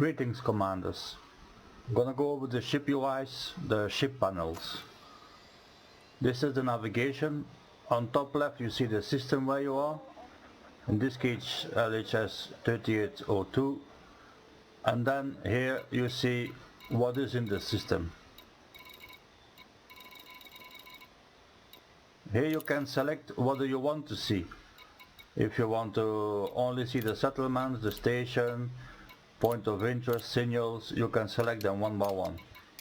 Greetings, commanders. I'm gonna go over the ship UIs, the ship panels. This is the navigation. On top left you see the system where you are. In this case LHS 3802. And then here you see what is in the system. Here you can select what do you want to see. If you want to only see the settlements, the station, point of interest, signals, you can select them one by one.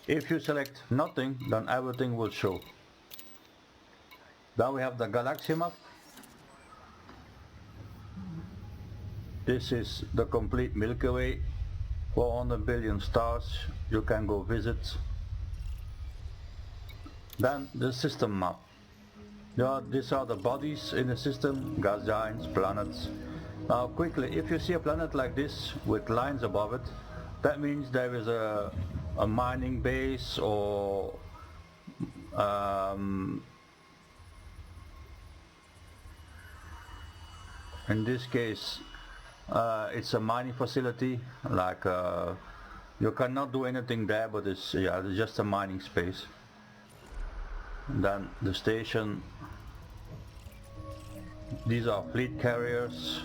If you select nothing, then everything will show. Then we have the galaxy map. This is the complete Milky Way, 400 billion stars, you can go visit. Then the system map. These are the bodies in the system, gas giants, planets. Now quickly, if you see a planet like this with lines above it, that means there is a mining base or in this case it's a mining facility, like you cannot do anything there, but it's just a mining space. Then the station, these are fleet carriers.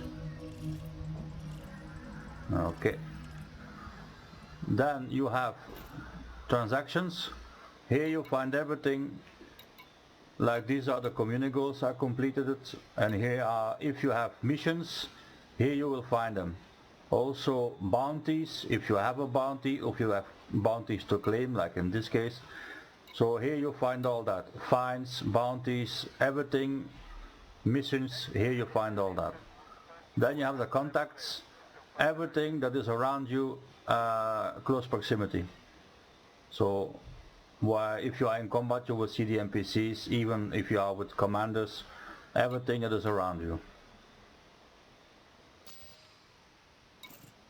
Okay. Then you have transactions. Here you find everything, like these are the community goals, I completed it, and here are, if you have missions, here you will find them. Also bounties, if you have a bounty, or if you have bounties to claim, like in this case. So here you find all that, fines, bounties, everything, missions, here you find all that. Then you have the contacts, everything that is around you, close proximity. So if you are in combat you will see the NPCs, even if you are with commanders, everything that is around you.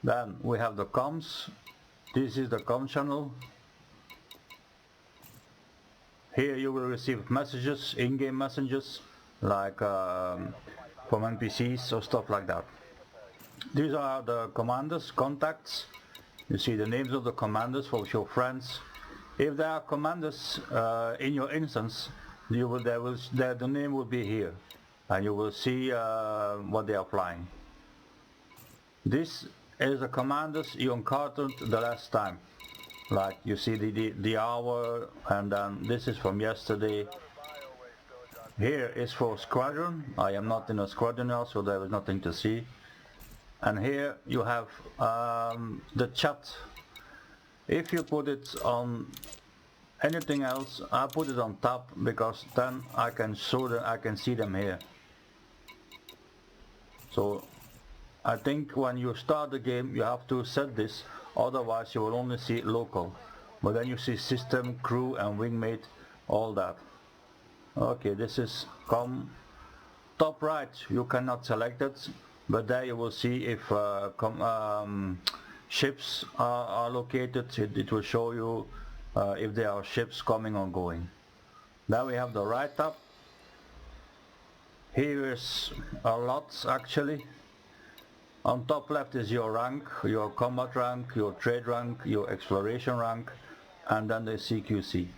Then we have the comms. This is the comm channel. Here you will receive messages, in-game messages, like from NPCs or stuff like that. These are the commanders, contacts. You see the names of the commanders for your friends. If there are commanders in your instance, the name will be here, and you will see what they are flying. This is the commanders you encountered the last time. Like you see the hour, and then this is from yesterday. Here is for squadron. I am not in a squadron now, so there is nothing to see. And here you have the chat. If you put it on anything else, I put it on top because then I can show them, I can see them here. So I think when you start the game you have to set this, otherwise you will only see local. But then you see system, crew and wingmate, all that. Okay, this is top right, you cannot select it, but there you will see if ships are located. It will show you if there are ships coming or going. Then we have the right tab. Here is a lot actually. On top left is your rank, your combat rank, your trade rank, your exploration rank, and then the CQC.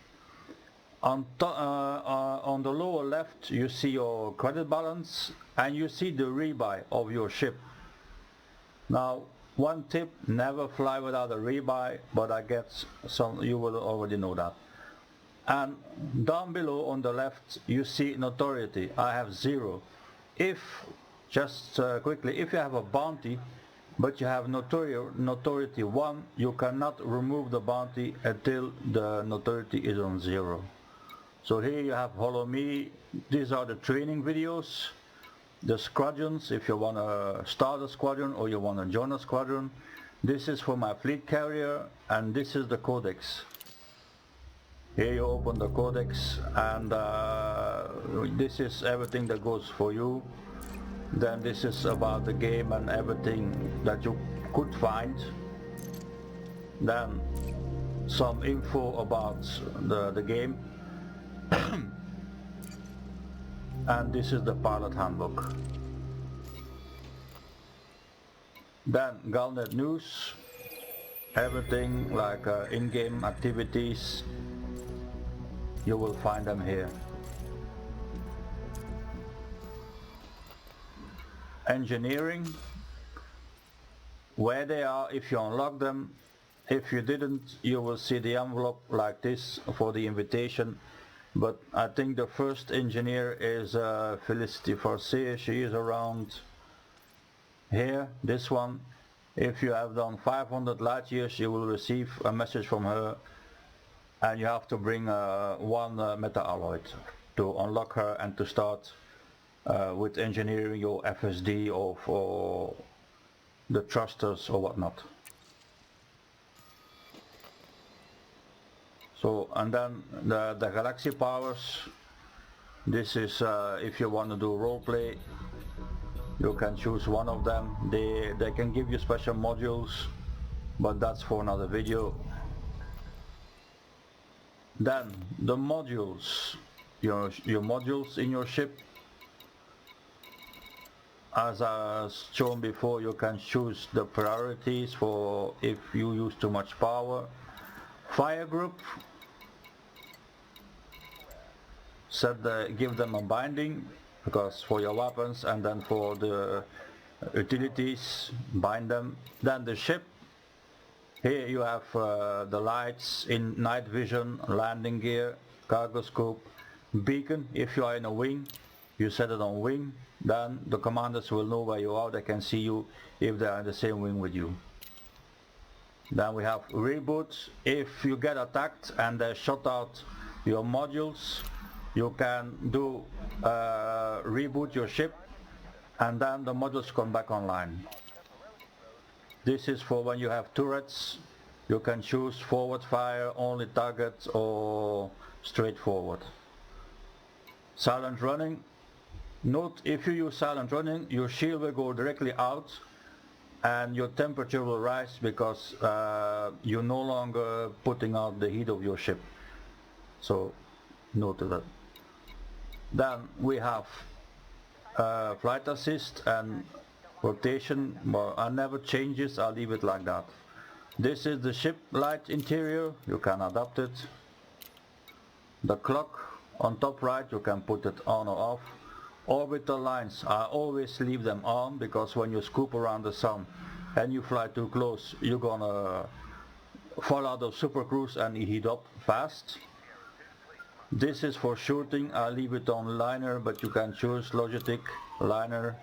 On the lower left you see your credit balance, and you see the rebuy of your ship. Now one tip, never fly without a rebuy, but I guess you will already know that. And down below on the left you see notoriety. I have 0. If just quickly, if you have a bounty but you have notoriety 1, you cannot remove the bounty until the notoriety is on 0. So here you have follow me. These are the training videos. The squadrons, if you want to start a squadron or you want to join a squadron. This is for my fleet carrier, and this is the Codex. Here you open the Codex, and this is everything that goes for you. Then this is about the game and everything that you could find. Then some info about the game. And this is the pilot handbook. Then Galnet News. Everything like in-game activities, you will find them here. Engineering, where they are if you unlock them. If you didn't, you will see the envelope like this for the invitation. But I think the first engineer is Felicity Forcier. She is around here, this one. If you have done 500 light years, you will receive a message from her, and you have to bring one meta-alloy to unlock her and to start with engineering your FSD or for the thrusters or whatnot. So, and then the galaxy powers, this is if you want to do roleplay, you can choose one of them. They can give you special modules, but that's for another video. Then the modules, your modules in your ship. As I shown before, you can choose the priorities for if you use too much power. Fire group, give them a binding, because for your weapons, and then for the utilities, bind them. Then the ship, here you have the lights in night vision, landing gear, cargo scope, beacon. If you are in a wing, you set it on wing, then the commanders will know where you are. They can see you if they are in the same wing with you. Then we have reboot. If you get attacked and they shut out your modules, you can do reboot your ship, and then the modules come back online. This is for when you have turrets. You can choose forward fire, only target, or straight forward. Silent running. Note, if you use silent running, your shield will go directly out and your temperature will rise, because you're no longer putting out the heat of your ship. So note that. Then we have flight assist and rotation. Well, I never change this, I'll leave it like that. This is the ship light interior, you can adapt it. The clock on top right, you can put it on or off. Orbital lines, I always leave them on, because when you scoop around the sun and you fly too close, you're gonna fall out of supercruise and heat up fast. This is for shooting, I leave it on liner, but you can choose Logitech liner.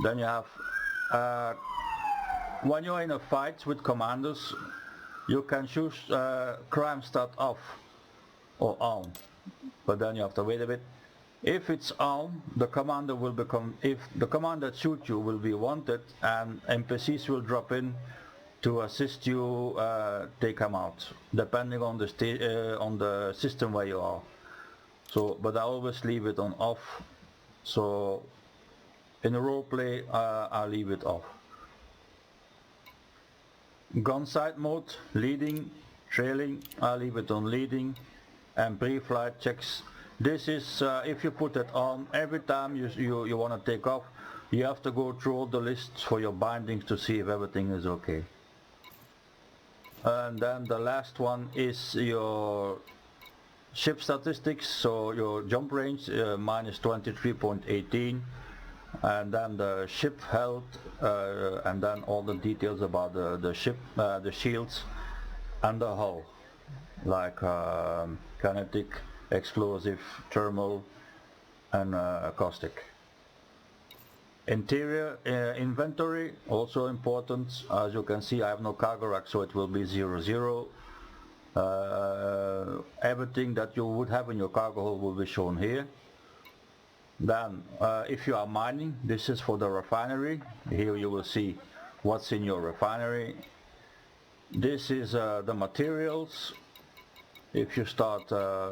Then you have, when you're in a fight with commanders, you can choose crime stat off or on, but then you have to wait a bit. If it's on, the commander will become, if the commander that shoots you will be wanted, and NPCs will drop in to assist you take him out, depending on the system where you are. So, but I always leave it on off. So in a roleplay, I leave it off. Gun sight mode, leading, trailing, I leave it on leading, and pre-flight checks. This is if you put it on, every time you want to take off, you have to go through all the lists for your bindings to see if everything is okay. And then the last one is your ship statistics, so your jump range minus 23.18, and then the ship health, and then all the details about the ship, the shields and the hull, like kinetic, explosive, thermal, and caustic. Interior inventory, also important. As you can see, I have no cargo rack, so it will be 0, 0. Everything that you would have in your cargo hold will be shown here. Then if you are mining, this is for the refinery. Here you will see what's in your refinery. This is the materials. If you start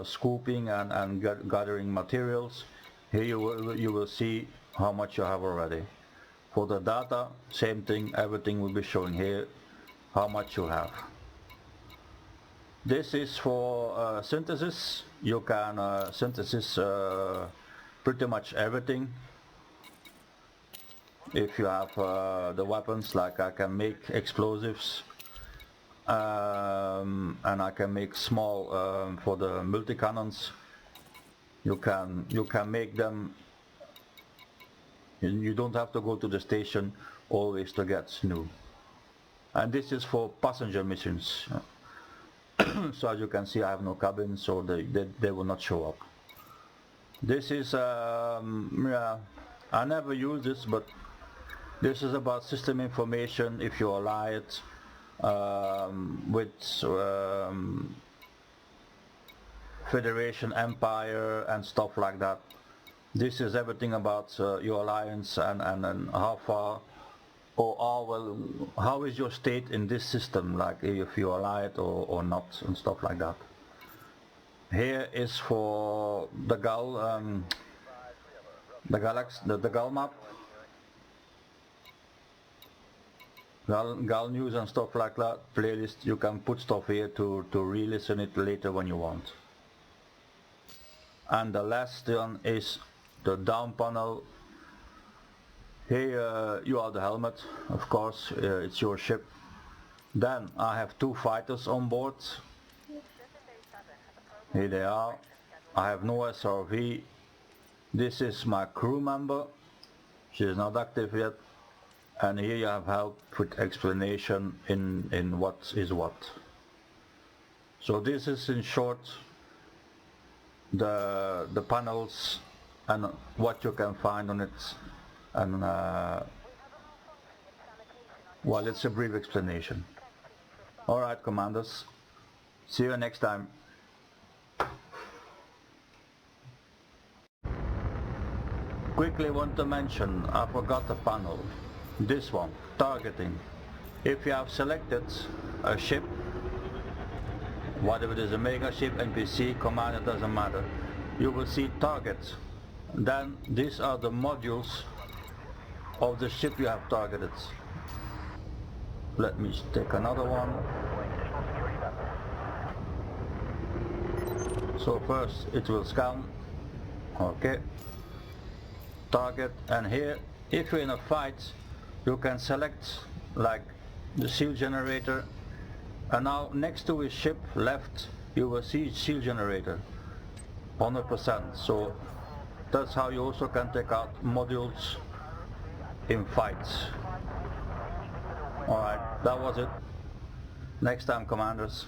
scooping and gathering materials, here you will see how much you have already. For the data, same thing, everything will be showing here how much you have. This is for synthesis. You can synthesis pretty much everything. If you have the weapons, like I can make explosives, and I can make small for the multi-cannons. You can make them. You don't have to go to the station always to get new. And this is for passenger missions. So as you can see, I have no cabin, so they will not show up. This is yeah, I never use this, but this is about system information if you ally it with Federation, Empire and stuff like that. This is everything about your alliance and how far or how is your state in this system, like if you allied or not and stuff like that. Here is for the GAL, the GAL map, GAL news and stuff like that, playlist. You can put stuff here to re-listen it later when you want. And the last one is the down panel. Here you are the helmet, of course, it's your ship. Then I have two fighters on board. Here they are. I have no SRV. This is my crew member. She is not active yet. And here you have help with explanation in what is what. So this is in short the panels and what you can find on it. And well, it's a brief explanation. Alright, commanders. See you next time. Quickly want to mention, I forgot the panel. This one, targeting. If you have selected a ship, whatever it is, a mega ship, NPC, commander, doesn't matter, you will see targets. Then these are the modules of the ship you have targeted. Let me take another one. So first it will scan. Okay. Target, and here if you're in a fight you can select like the shield generator, and now next to his ship left you will see shield generator 100%. So that's how you also can take out modules in fights. Alright, that was it. Next time, commanders.